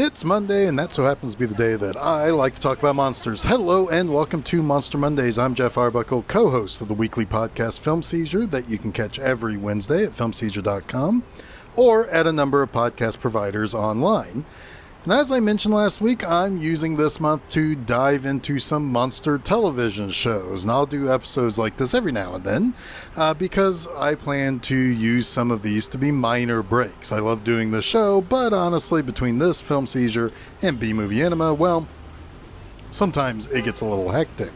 It's Monday, and that so happens to be the day that I like to talk about monsters. Hello, and welcome to Monster Mondays. I'm Geoff Arbuckle, co-host of the weekly podcast Film Seizure that you can catch every Wednesday at filmseizure.com or at a number of podcast providers online. And as I mentioned last week, I'm using this month to dive into some monster television shows. And I'll do episodes like this every now and then because I plan to use some of these to be minor breaks. I love doing the show, but honestly, between this, Film Seizure, and B-Movie Enema, well, sometimes it gets a little hectic.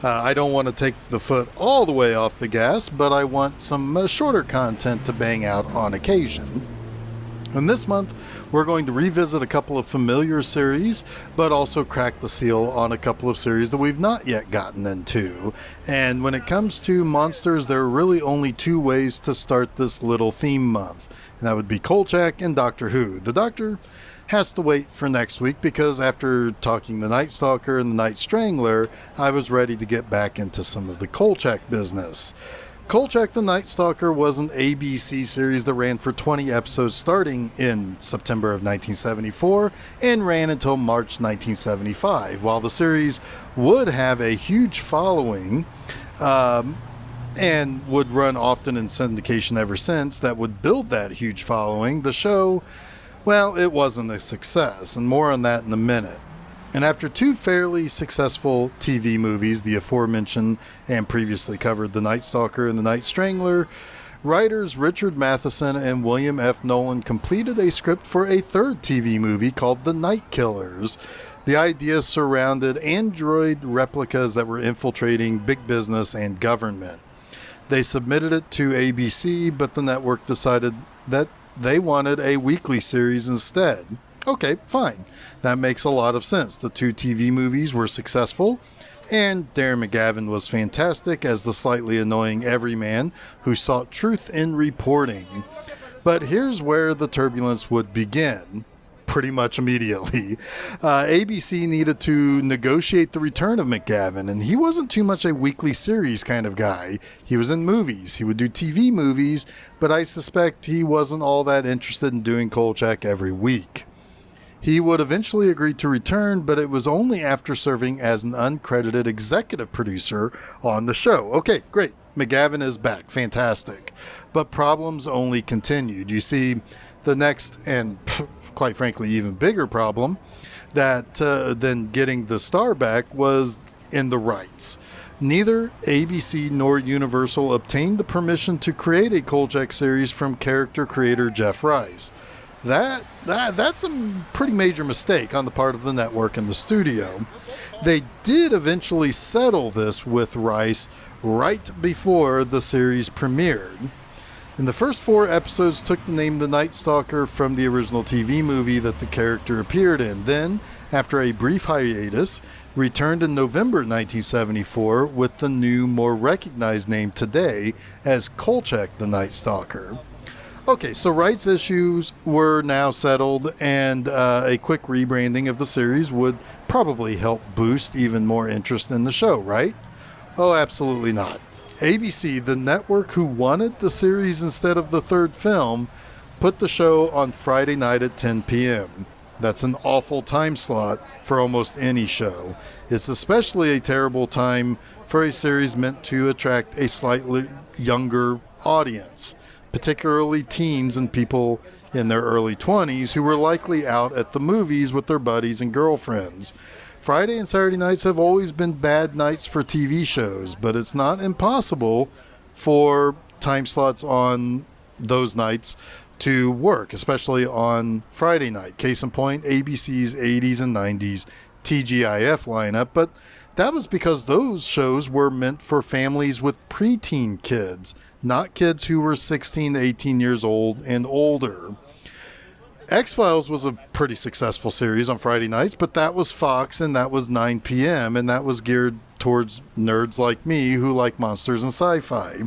I don't want to take the foot all the way off the gas, but I want some shorter content to bang out on occasion. And this month, we're going to revisit a couple of familiar series, but also crack the seal on a couple of series that we've not yet gotten into. And when it comes to monsters, there are really only two ways to start this little theme month. And that would be Kolchak and Doctor Who. The Doctor has to wait for next week because after talking the Night Stalker and the Night Strangler, I was ready to get back into some of the Kolchak business. Kolchak the Night Stalker was an ABC series that ran for 20 episodes starting in September of 1974 and ran until March 1975. While the series would have a huge following and would run often in syndication ever since that would build that huge following, the show, well, it wasn't a success, and more on that in a minute. And after two fairly successful TV movies, the aforementioned and previously covered The Night Stalker and The Night Strangler, writers Richard Matheson and William F. Nolan completed a script for a third TV movie called The Night Killers. The idea surrounded android replicas that were infiltrating big business and government. They submitted it to ABC, but the network decided that they wanted a weekly series instead. Okay, fine. That makes a lot of sense. The two TV movies were successful, and Darren McGavin was fantastic as the slightly annoying everyman who sought truth in reporting. But here's where the turbulence would begin, pretty much immediately. ABC needed to negotiate the return of McGavin, and he wasn't too much a weekly series kind of guy. He was in movies. He would do TV movies, but I suspect he wasn't all that interested in doing Kolchak every week. He would eventually agree to return, but it was only after serving as an uncredited executive producer on the show. Okay, great. McGavin is back. Fantastic. But problems only continued. You see, the next and quite frankly even bigger problem than getting the star back was in the rights. Neither ABC nor Universal obtained the permission to create a Kolchak series from character creator Geoff Rice. That's a pretty major mistake on the part of the network and the studio. They did eventually settle this with Rice right before the series premiered. And the first 4 episodes took the name The Night Stalker from the original TV movie that the character appeared in. Then, after a brief hiatus, returned in November 1974 with the new, more recognized name today as Kolchak the Night Stalker. Okay, so rights issues were now settled, and a quick rebranding of the series would probably help boost even more interest in the show, right? Oh, absolutely not. ABC, the network who wanted the series instead of the third film, put the show on Friday night at 10 p.m. That's an awful time slot for almost any show. It's especially a terrible time for a series meant to attract a slightly younger audience, particularly teens and people in their early 20s who were likely out at the movies with their buddies and girlfriends. Friday and Saturday nights have always been bad nights for TV shows, but it's not impossible for time slots on those nights to work, especially on Friday night. Case in point, ABC's 80s and 90s TGIF lineup, but that was because those shows were meant for families with preteen kids, not kids who were 16 to 18 years old and older. X-Files was a pretty successful series on Friday nights, but that was Fox and that was 9 p.m. and that was geared towards nerds like me who like monsters and sci-fi.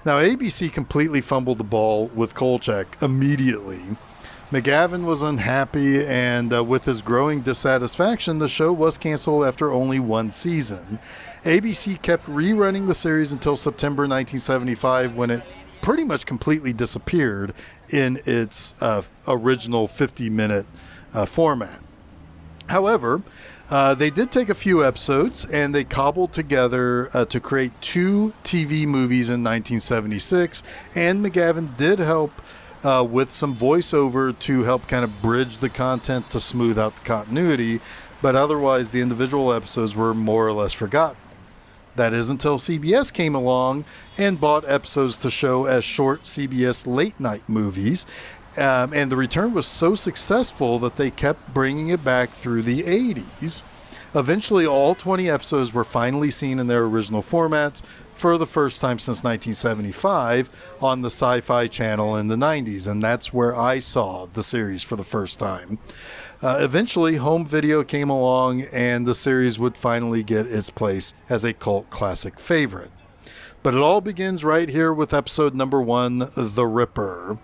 Now, ABC completely fumbled the ball with Kolchak immediately. McGavin was unhappy, and with his growing dissatisfaction, the show was canceled after only 1 season. ABC kept rerunning the series until September 1975, when it pretty much completely disappeared in its original 50-minute format. However, they did take a few episodes and they cobbled together to create 2 TV movies in 1976, and McGavin did help with some voiceover to help kind of bridge the content to smooth out the continuity, but otherwise the individual episodes were more or less forgotten. That is until CBS came along and bought episodes to show as short CBS late night movies. And the return was so successful that they kept bringing it back through the 80s. Eventually, all 20 episodes were finally seen in their original formats for the first time since 1975 on the Sci-Fi Channel in the 90s, and that's where I saw the series for the first time. Eventually, home video came along, and the series would finally get its place as a cult classic favorite. But it all begins right here with episode number 1, The Ripper.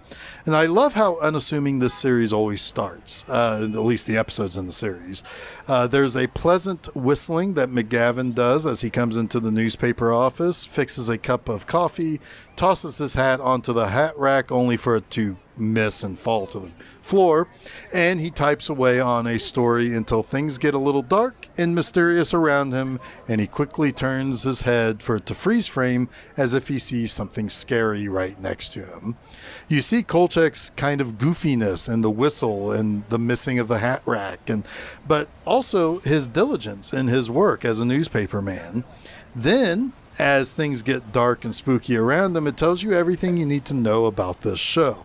And I love how unassuming this series always starts, at least the episodes in the series. There's a pleasant whistling that McGavin does as he comes into the newspaper office, fixes a cup of coffee, tosses his hat onto the hat rack only for it to miss and fall to the floor, and he types away on a story until things get a little dark and mysterious around him, and he quickly turns his head for it to freeze frame as if he sees something scary right next to him. You see Kolchak's kind of goofiness and the whistle and the missing of the hat rack, but also his diligence in his work as a newspaper man. Then, as things get dark and spooky around him, it tells you everything you need to know about this show.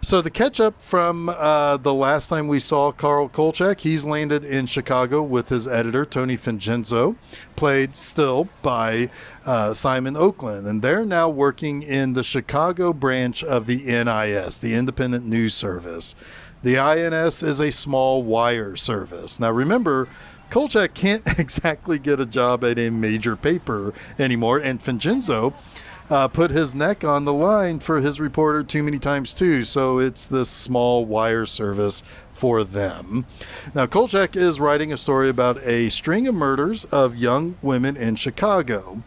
So the catch up from the last time we saw Carl Kolchak, he's landed in Chicago with his editor, Tony Vincenzo, played still by Simon Oakland. And they're now working in the Chicago branch of the NIS, the Independent News Service. The INS is a small wire service. Now remember, Kolchak can't exactly get a job at a major paper anymore, and Vincenzo put his neck on the line for his reporter too many times too, so it's this small wire service for them. Now, Kolchak is writing a story about a string of murders of young women in Chicago,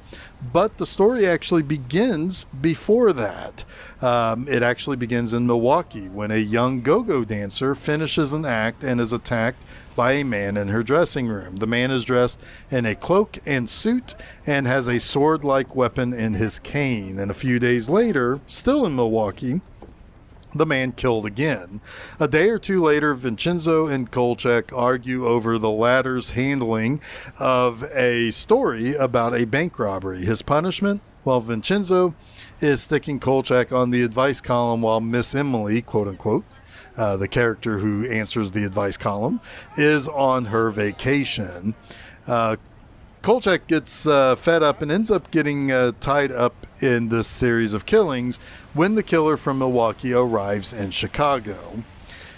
but the story actually begins before that. It actually begins in Milwaukee when a young go-go dancer finishes an act and is attacked by a man in her dressing room. The man is dressed in a cloak and suit and has a sword-like weapon in his cane. And a few days later, still in Milwaukee, the man killed again. A day or two later, Vincenzo and Kolchak argue over the latter's handling of a story about a bank robbery. His punishment? Well, Vincenzo is sticking Kolchak on the advice column while Miss Emily, quote-unquote, the character who answers the advice column, is on her vacation. Kolchak gets fed up and ends up getting tied up in this series of killings when the killer from Milwaukee arrives in Chicago.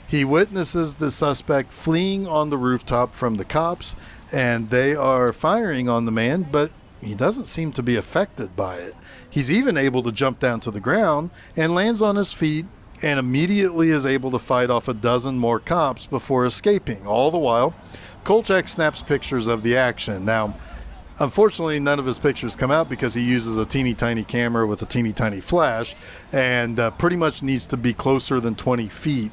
He witnesses the suspect fleeing on the rooftop from the cops, and they are firing on the man, but he doesn't seem to be affected by it. He's even able to jump down to the ground and lands on his feet and immediately is able to fight off a dozen more cops before escaping. All the while, Kolchak snaps pictures of the action. Now, unfortunately, none of his pictures come out because he uses a teeny tiny camera with a teeny tiny flash and pretty much needs to be closer than 20 feet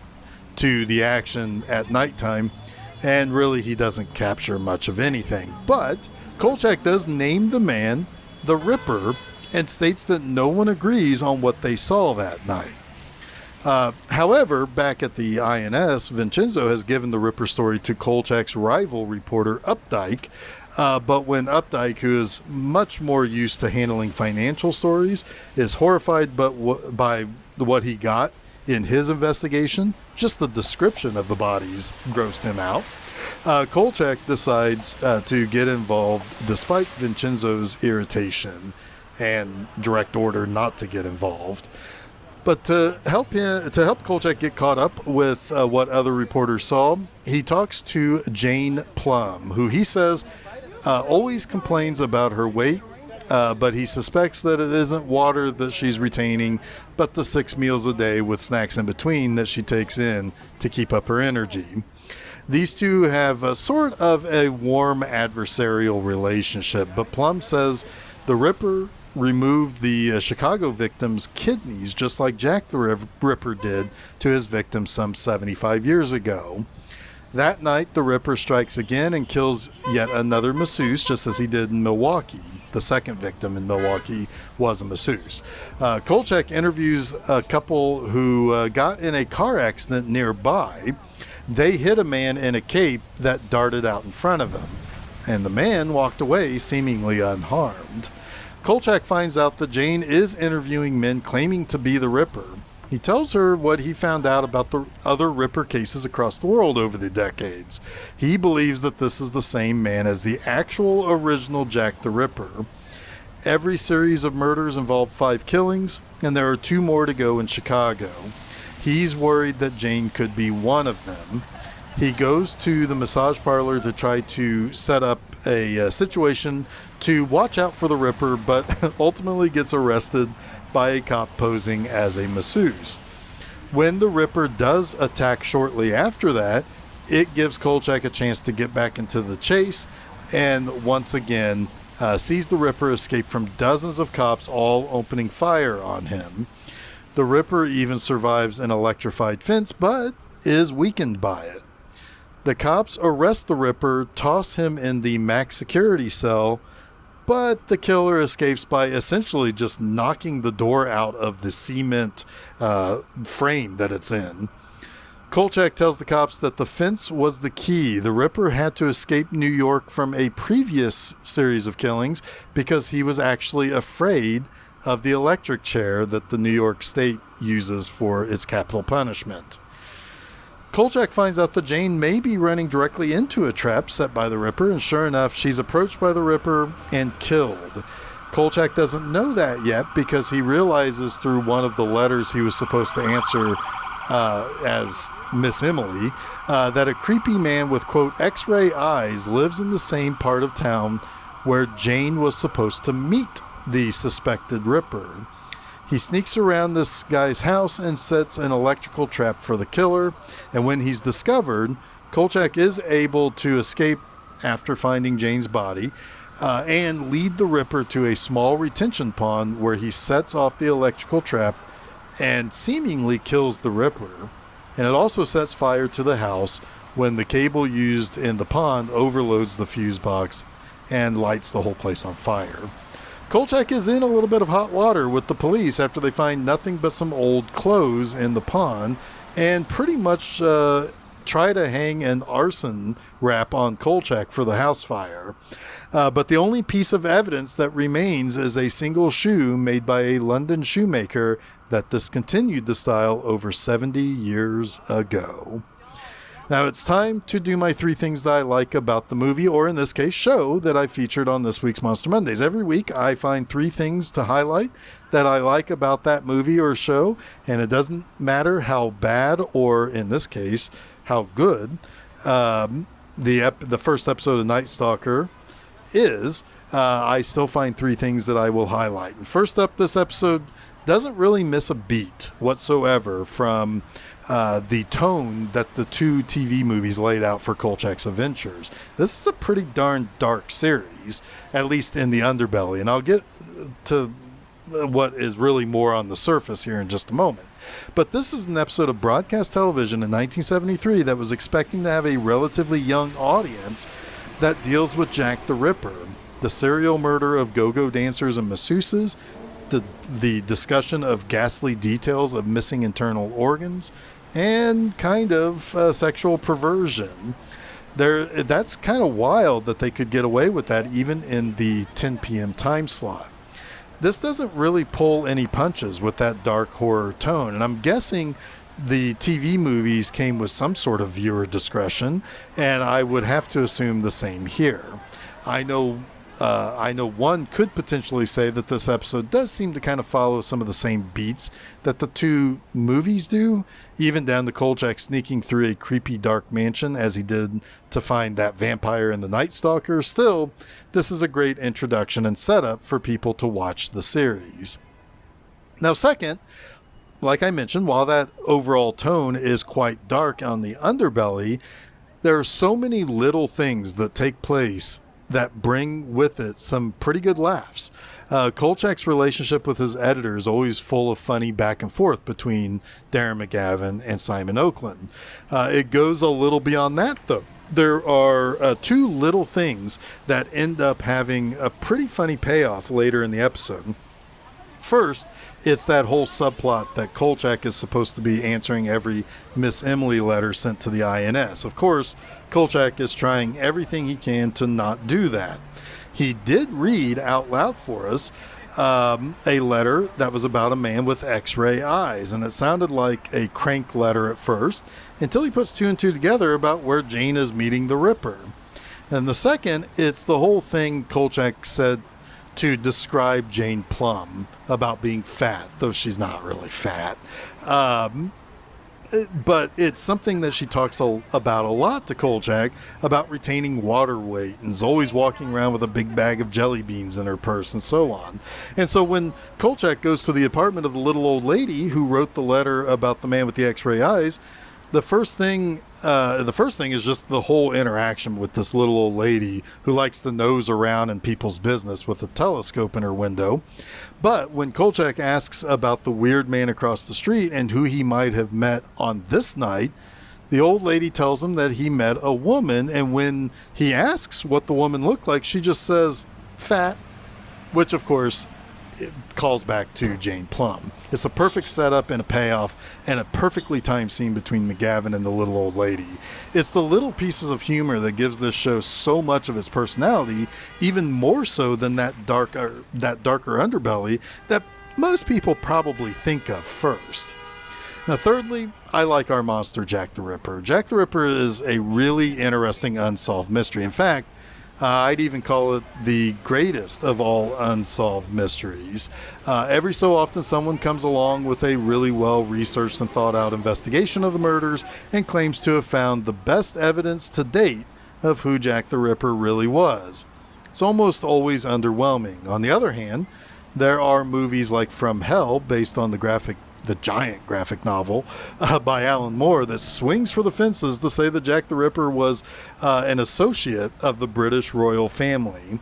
to the action at nighttime, and really he doesn't capture much of anything. But Kolchak does name the man the Ripper and states that no one agrees on what they saw that night. However, back at the INS, Vincenzo has given the Ripper story to Kolchak's rival reporter, Updike, but when Updike, who is much more used to handling financial stories, is horrified by what he got in his investigation, just the description of the bodies grossed him out. Kolchak decides to get involved despite Vincenzo's irritation and direct order not to get involved. But to help Kolchak get caught up with what other reporters saw, he talks to Jane Plum, who he says always complains about her weight, but he suspects that it isn't water that she's retaining, but the 6 meals a day with snacks in between that she takes in to keep up her energy. These two have a sort of a warm adversarial relationship, but Plum says the Ripper removed the Chicago victim's kidneys, just like Jack the Ripper did to his victims some 75 years ago. That night, the Ripper strikes again and kills yet another masseuse, just as he did in Milwaukee. The second victim in Milwaukee was a masseuse. Kolchak interviews a couple who got in a car accident nearby. They hit a man in a cape that darted out in front of him, and the man walked away seemingly unharmed. Kolchak finds out that Jane is interviewing men claiming to be the Ripper. He tells her what he found out about the other Ripper cases across the world over the decades. He believes that this is the same man as the actual original Jack the Ripper. Every series of murders involved 5 killings, and there are 2 more to go in Chicago. He's worried that Jane could be one of them. He goes to the massage parlor to try to set up a situation to watch out for the Ripper, but ultimately gets arrested by a cop posing as a masseuse. When the Ripper does attack shortly after that, it gives Kolchak a chance to get back into the chase and once again sees the Ripper escape from dozens of cops all opening fire on him. The Ripper even survives an electrified fence but is weakened by it. The cops arrest the Ripper, toss him in the max security cell, but the killer escapes by essentially just knocking the door out of the cement frame that it's in. Kolchak tells the cops that the fence was the key. The Ripper had to escape New York from a previous series of killings because he was actually afraid of the electric chair that the New York state uses for its capital punishment. Kolchak finds out that Jane may be running directly into a trap set by the Ripper, and sure enough, she's approached by the Ripper and killed. Kolchak doesn't know that yet because he realizes through one of the letters he was supposed to answer as Miss Emily that a creepy man with, quote, X-ray eyes lives in the same part of town where Jane was supposed to meet the suspected Ripper. He sneaks around this guy's house and sets an electrical trap for the killer, and when he's discovered, Kolchak is able to escape after finding Jane's body and lead the Ripper to a small retention pond where he sets off the electrical trap and seemingly kills the Ripper. And it also sets fire to the house when the cable used in the pond overloads the fuse box and lights the whole place on fire. Kolchak is in a little bit of hot water with the police after they find nothing but some old clothes in the pond and pretty much try to hang an arson rap on Kolchak for the house fire. But the only piece of evidence that remains is a single shoe made by a London shoemaker that discontinued the style over 70 years ago. Now it's time to do my 3 things that I like about the movie, or in this case, show that I featured on this week's Monster Mondays. Every week I find 3 things to highlight that I like about that movie or show, and it doesn't matter how bad or, in this case, how good the first episode of Night Stalker is. I still find 3 things that I will highlight. And first up, this episode doesn't really miss a beat whatsoever from the tone that the 2 TV movies laid out for Kolchak's adventures. This is a pretty darn dark series, at least in the underbelly, and I'll get to what is really more on the surface here in just a moment. But this is an episode of broadcast television in 1973 that was expecting to have a relatively young audience that deals with Jack the Ripper, the serial murder of go-go dancers and masseuses, the discussion of ghastly details of missing internal organs, and kind of sexual perversion. That's kind of wild that they could get away with that even in the 10 p.m. time slot. This doesn't really pull any punches with that dark horror tone, and I'm guessing the TV movies came with some sort of viewer discretion, and I would have to assume the same here. I know one could potentially say that this episode does seem to kind of follow some of the same beats that the 2 movies do, even down to Kolchak sneaking through a creepy dark mansion as he did to find that vampire in the Night Stalker. Still, this is a great introduction and setup for people to watch the series. Now, second, like I mentioned, while that overall tone is quite dark on the underbelly, there are so many little things that take place that bring with it some pretty good laughs. Kolchak's relationship with his editor is always full of funny back and forth between Darren McGavin and Simon Oakland. It goes a little beyond that, though. There are two little things that end up having a pretty funny payoff later in the episode. First, it's that whole subplot that Kolchak is supposed to be answering every Miss Emily letter sent to the INS. Of course, Kolchak is trying everything he can to not do that. He did read out loud for us a letter that was about a man with X-ray eyes, and it sounded like a crank letter at first, until he puts two and two together about where Jane is meeting the Ripper. And the second, it's the whole thing Kolchak said to describe Jane Plum about being fat, though she's not really fat. But it's something that she talks about a lot to Kolchak, about retaining water weight, and is always walking around with a big bag of jelly beans in her purse and so on. And so when Kolchak goes to the apartment of the little old lady who wrote the letter about the man with the X-ray eyes, the first thing is just the whole interaction with this little old lady who likes to nose around in people's business with a telescope in her window. But when Kolchak asks about the weird man across the street and who he might have met on this night, the old lady tells him that he met a woman, and when he asks what the woman looked like, she just says, fat, which of course it calls back to Jane Plum. It's a perfect setup and a payoff, and a perfectly timed scene between McGavin and the little old lady. It's the little pieces of humor that gives this show so much of its personality, even more so than that darker underbelly that most people probably think of first. Now, thirdly, I like our monster, Jack the Ripper. Jack the Ripper is a really interesting unsolved mystery. In fact, I'd even call it the greatest of all unsolved mysteries. Every so often, someone comes along with a really well-researched and thought-out investigation of the murders and claims to have found the best evidence to date of who Jack the Ripper really was. It's almost always underwhelming. On the other hand, there are movies like From Hell, based on the giant graphic novel by Alan Moore, that swings for the fences to say that Jack the Ripper was an associate of the British royal family.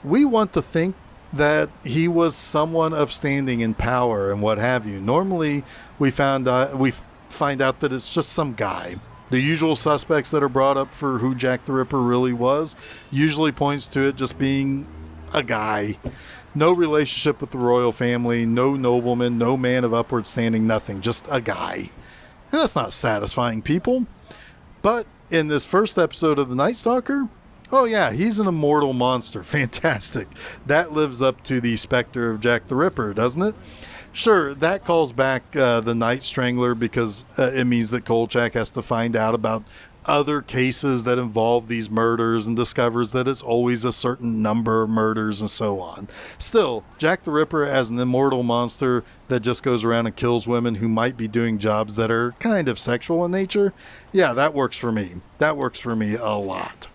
We want to think that he was someone of standing in power and what have you. Normally, we find out that it's just some guy. The usual suspects that are brought up for who Jack the Ripper really was usually points to it just being a guy. No relationship with the royal family, no nobleman, no man of upward standing, nothing, just a guy. And that's not satisfying people. But in this first episode of The Night Stalker, oh yeah, he's an immortal monster. Fantastic. That lives up to the specter of Jack the Ripper, doesn't it? Sure, that calls back the Night Strangler because it means that Kolchak has to find out about other cases that involve these murders and discovers that it's always a certain number of murders and so on. Still, Jack the Ripper as an immortal monster that just goes around and kills women who might be doing jobs that are kind of sexual in nature, yeah, that works for me. That works for me a lot.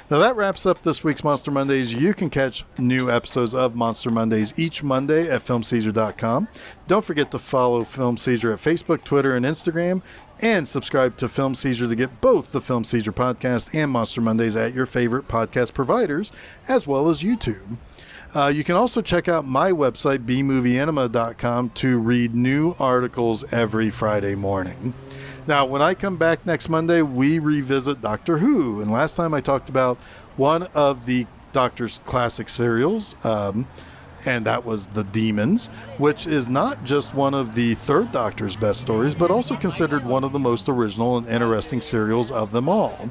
Now that wraps up this week's Monster Mondays. You can catch new episodes of Monster Mondays each Monday at filmseizure.com. Don't forget to follow Film Seizure at Facebook, Twitter, and Instagram, and subscribe to Film Seizure to get both the Film Seizure Podcast and Monster Mondays at your favorite podcast providers, as well as YouTube. You can also check out my website, bmovieanima.com, to read new articles every Friday morning. Now, when I come back next Monday, we revisit Doctor Who. And last time I talked about one of the Doctor's classic serials, and that was The Demons, which is not just one of the third Doctor's best stories, but also considered one of the most original and interesting serials of them all.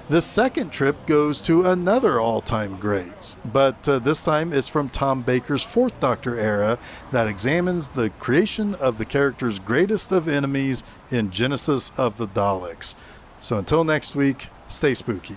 This second trip goes to another all-time great, but this time it's from Tom Baker's Fourth Doctor era that examines the creation of the character's greatest of enemies in Genesis of the Daleks. So until next week, stay spooky.